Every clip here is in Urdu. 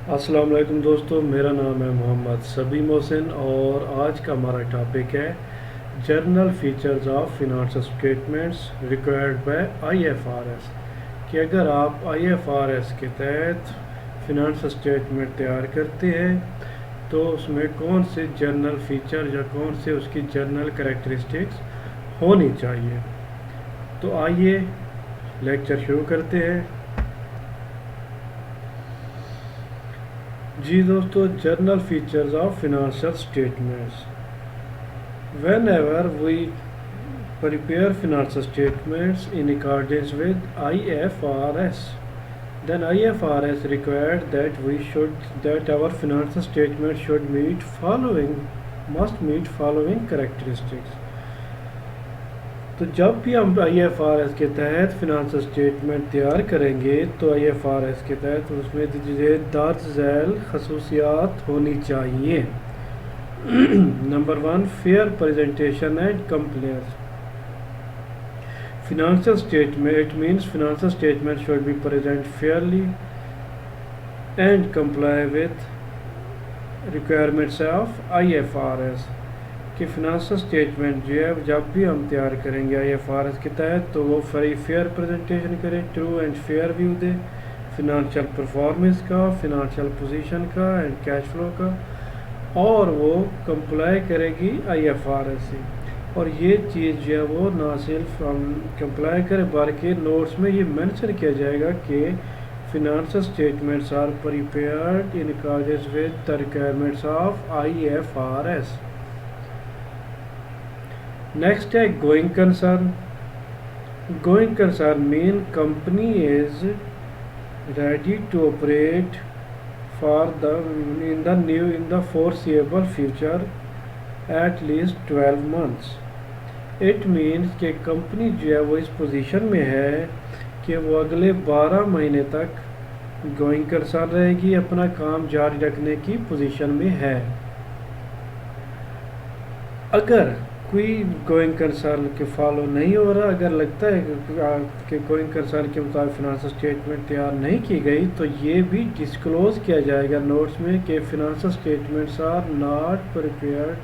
السلام علیکم دوستو، میرا نام ہے محمد صبی محسن اور آج کا ہمارا ٹاپک ہے general features of financial statements required by I F R S, کہ اگر آپ آئی ایف آر ایس کے تحت فنانشل اسٹیٹمنٹ تیار کرتے ہیں تو اس میں کون سے جرنل فیچر یا کون سے اس کی جرنل کریکٹرسٹکس ہونی چاہیے۔ تو آئیے لیکچر شروع کرتے ہیں۔ جی دوستو، general features of financial statements. Whenever we وی prepare financial statements in accordance with IFRS, then IFRS required that our financial statement must meet following characteristics. تو جب بھی ہم آئی ایف آر ایس کے تحت فنانشل اسٹیٹمنٹ تیار کریں گے تو آئی ایف آر ایس کے تحت اس میں درج ذیل خصوصیات ہونی چاہیے۔ Number 1، fair presentation and compliance. Financial statement, it means financial statement should be present fairly and comply with requirements of IFRS. کہ فنانشل اسٹیٹمنٹ جو ہے جب بھی ہم تیار کریں گے آئی ایف آر ایس کے تحت تو وہ فیئر پریزنٹیشن کرے، ٹرو اینڈ فیئر ویو دے فنانشل پرفارمنس کا، فنانشل پوزیشن کا اینڈ کیش فلو کا، اور وہ کمپلائی کرے گی آئی ایف آر ایس سے۔ اور یہ چیز جو ہے وہ نہ صرف ہم کمپلائی کریں بلکہ نوٹس میں یہ مینشن کیا جائے گا کہ financial statements are prepared in accordance with the requirements of I F R S. Next ہے going concern. Going concern mean company is ready to operate in the foreseeable future at least 12 months۔ It means کہ کمپنی جو ہے وہ اس پوزیشن میں ہے کہ وہ اگلے 12 مہینے تک گوئنگ کنسرن رہے گی، اپنا کام جاری رکھنے کی پوزیشن میں ہے۔ اگر کوئی گوئنگ کنسرن کے فالو نہیں ہو رہا، اگر لگتا ہے کہ گوئنگ کنسرن کے مطابق فنانشل اسٹیٹمنٹ تیار نہیں کی گئی تو یہ بھی ڈسکلوز کیا جائے گا نوٹس میں کہ financial statements are not prepared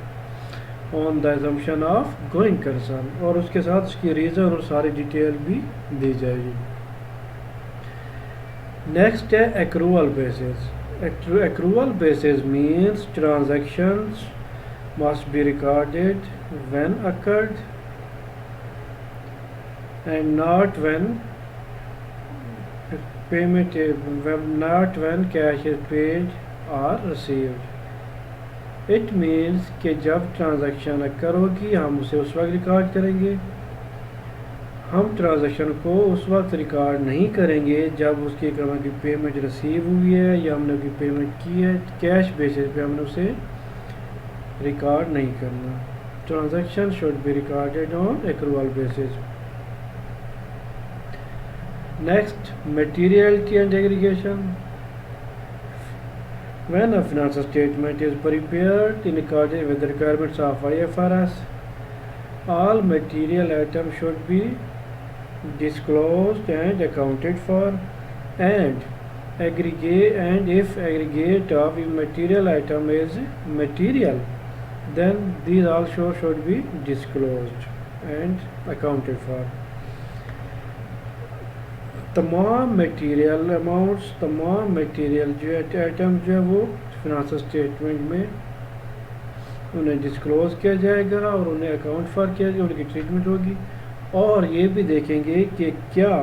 on the assumption of going concern, اور اس کے ساتھ اس کی ریزن اور ساری ڈیٹیل بھی دی جائے گی۔ نیکسٹ ہے accrual basis. Accrual basis means transactions must be recorded when occurred and not when cash is paid or received. It means کہ جب ٹرانزیکشن اکر ہوگی ہم اسے اس وقت ریکارڈ کریں گے، ہم ٹرانزیکشن کو اس وقت ریکارڈ نہیں کریں گے جب اس کی پیمنٹ ریسیو ہوئی ہے یا ہم نے کوئی پیمنٹ کی ہے، کیش بیسس پہ ہم نے اسے ریکارڈ نہیں کرنا۔ Transaction should be recorded on accrual basis. Next, materiality and aggregation. When a financial statement is prepared in accordance with the requirements of IFRS, all material items should be disclosed and accounted for, and if aggregate of immaterial item is material, then these also should be disclosed and accounted for. تمام میٹیریل اماؤنٹس، تمام میٹیریل جو آئٹم جو ہے وہ فنانشل اسٹیٹمنٹ میں انہیں ڈسکلوز کیا جائے گا اور انہیں اکاؤنٹ فار کیا جائے گا، ان کی ٹریٹمنٹ ہوگی۔ اور یہ بھی دیکھیں گے کہ کیا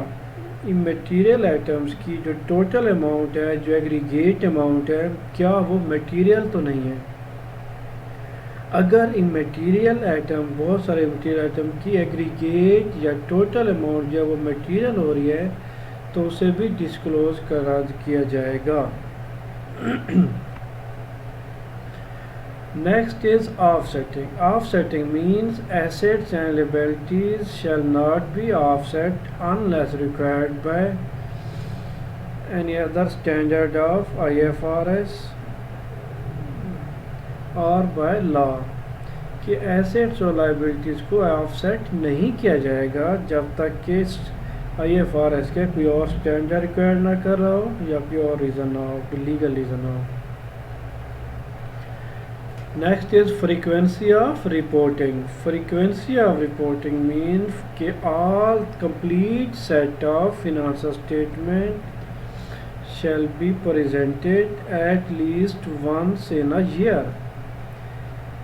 میٹیریل آئٹمس کی جو ٹوٹل اماؤنٹ ہے، جو ایگریگیٹ اماؤنٹ ہے، کیا وہ میٹیریل تو نہیں ہے۔ اگر ان میٹیریل آئٹم، بہت سارے میٹیریل آئٹم کی ایگریگیٹ یا ٹوٹل اماؤنٹ جو ہے وہ میٹیریل ہو رہی ہے تو اسے بھی ڈسکلوز کیا جائے گا۔ Next is offsetting. Offsetting means assets and liabilities shall not be offset unless required by any other standard of IFRS اور بائی لا، کہ ایسیٹس اور لائبلٹیز کو آف سیٹ نہیں کیا جائے گا جب تک کہ IFRS کے کوئی اور اسٹینڈرڈ ریکوائر نہ کر رہا ہو یا کوئی اور ریزن نہ ہو، کوئی لیگل ریزن نہ ہو۔ Next is frequency of reporting. Frequency of reporting means کہ all complete set of financial statement shall be presented at least once in a year،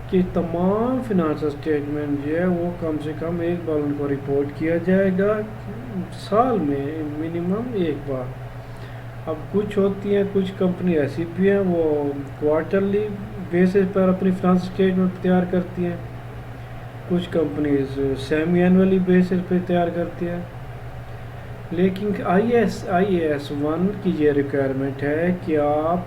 کہ تمام فنانشل اسٹیٹمنٹ جو ہے وہ کم سے کم ایک بار ان کو رپورٹ کیا جائے گا، سال میں منیمم ایک بار۔ اب کچھ ہوتی ہیں، کچھ کمپنی ایسی بھی ہیں وہ کوارٹرلی بیسس پر اپنی فنانشل اسٹیٹمنٹ تیار کرتی ہیں، کچھ کمپنیز سیمی اینولی بیسس پہ تیار کرتی ہیں، لیکن آئی اے ایس 1 کی یہ ریکوائرمنٹ ہے کہ آپ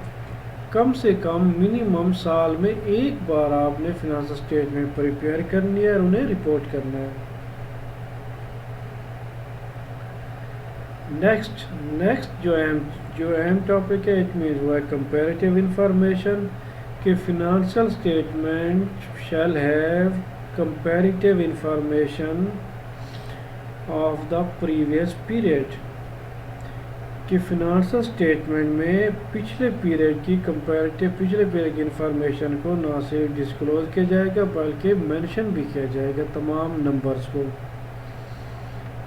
کم سے کم منیمم سال میں ایک بار آپ نے فنانشل اسٹیٹمنٹ پریپیئر کرنی ہے اور انہیں رپورٹ کرنا ہے۔ نیکسٹ جو اہم ٹاپک ہے اٹ مینز وہ ہے کمپیریٹیو انفارمیشن، کہ financial statement shall have comparative information of the previous period, کہ فنانشل اسٹیٹمنٹ میں پچھلے پیریڈ کی انفارمیشن کو نہ صرف ڈسکلوز کیا جائے گا بلکہ مینشن بھی کیا جائے گا تمام نمبرز کو،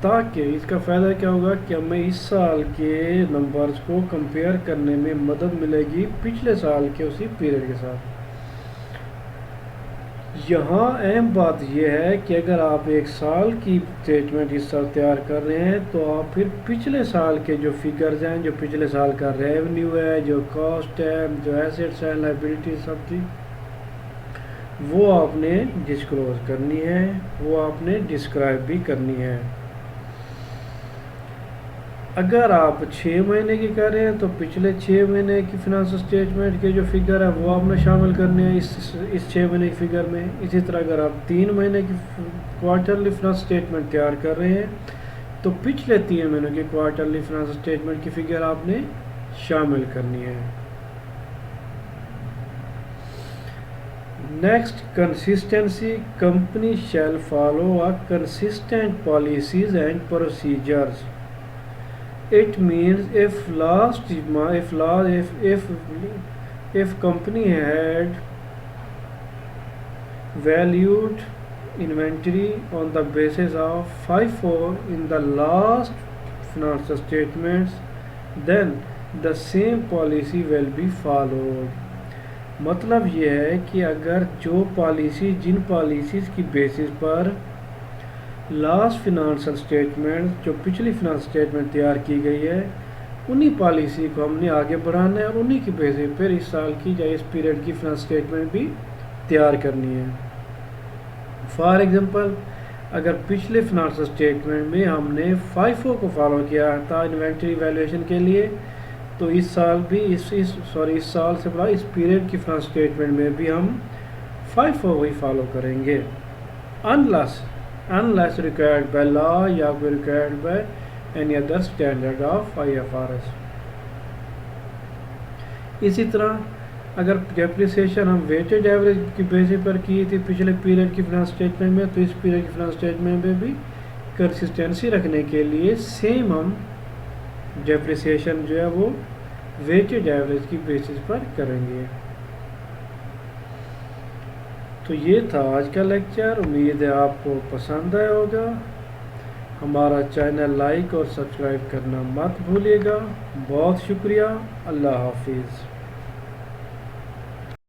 تاکہ اس کا فائدہ کیا ہوگا کہ ہمیں اس سال کے نمبرز کو کمپیئر کرنے میں مدد ملے گی پچھلے سال کے اسی پیریڈ کے ساتھ۔ یہاں اہم بات یہ ہے کہ اگر آپ ایک سال کی اسٹیٹمنٹ اس سال تیار کر رہے ہیں تو آپ پھر پچھلے سال کے جو فگرز ہیں، جو پچھلے سال کا ریونیو ہے، جو کاسٹ ہے، جو ایسیٹس ہیں، لائبلٹی سب کی، وہ آپ نے ڈسکلوز کرنی ہے، وہ آپ نے ڈسکرائب بھی کرنی ہے۔ اگر آپ 6 مہینے کی کر رہے ہیں تو پچھلے 6 مہینے کی فنانشل اسٹیٹمنٹ کے جو فگر ہے وہ آپ نے شامل کرنے ہیں اس 6 مہینے کی فگر میں۔ اسی طرح اگر آپ 3 مہینے کی کوارٹرلی فنانشل اسٹیٹمنٹ تیار کر رہے ہیں تو پچھلے 3 مہینوں کی کوارٹرلی فنانشل اسٹیٹمنٹ کی فگر آپ نے شامل کرنی ہے۔ Next consistency, company shall follow a consistent policies and procedures. It means if company had valued inventory on the basis of FIFO in the last financial statements, then the same policy will be followed۔ مطلب یہ ہے کہ اگر جو پالیسی، جن پالیسیز کی بیسس پر لاسٹ فنانشل اسٹیٹمنٹ، جو پچھلی فنانشل اسٹیٹمنٹ تیار کی گئی ہے، انہی پالیسی کو ہم نے آگے بڑھانا ہے اور انہی کی بیسس پر اس سال کی یا اس پیریڈ کی فنانشل اسٹیٹمنٹ بھی تیار کرنی ہے۔ فار ایگزامپل، اگر پچھلے فنانشل اسٹیٹمنٹ میں ہم نے FIFO کو فالو کیا تھا انوینٹری ویلیویشن کے لیے، تو اس سال بھی اس سال سے بڑا اس پیریڈ کی فنانشل اسٹیٹمنٹ میں بھی ہم FIFO ہی فالو کریں گے، unless required by law یا required by any other standard of IFRS۔ اسی طرح اگر ڈیپریسیشن ہم ویٹڈ ایوریج کی بیسس پر کی تھی پچھلے پیریڈ کی فنانشل اسٹیٹمنٹ میں، تو اس پیریڈ کی فنانشل اسٹیٹمنٹ میں بھی کنسسٹنسی رکھنے کے لیے سیم ہم ڈیپریسیشن جو ہے وہ ویٹڈ ایوریج کی بیسس پر کریں گے۔ تو یہ تھا آج کا لیکچر، امید ہے آپ کو پسند آیا ہوگا۔ ہمارا چینل لائک اور سبسکرائب کرنا مت بھولیے گا۔ بہت شکریہ، اللہ حافظ۔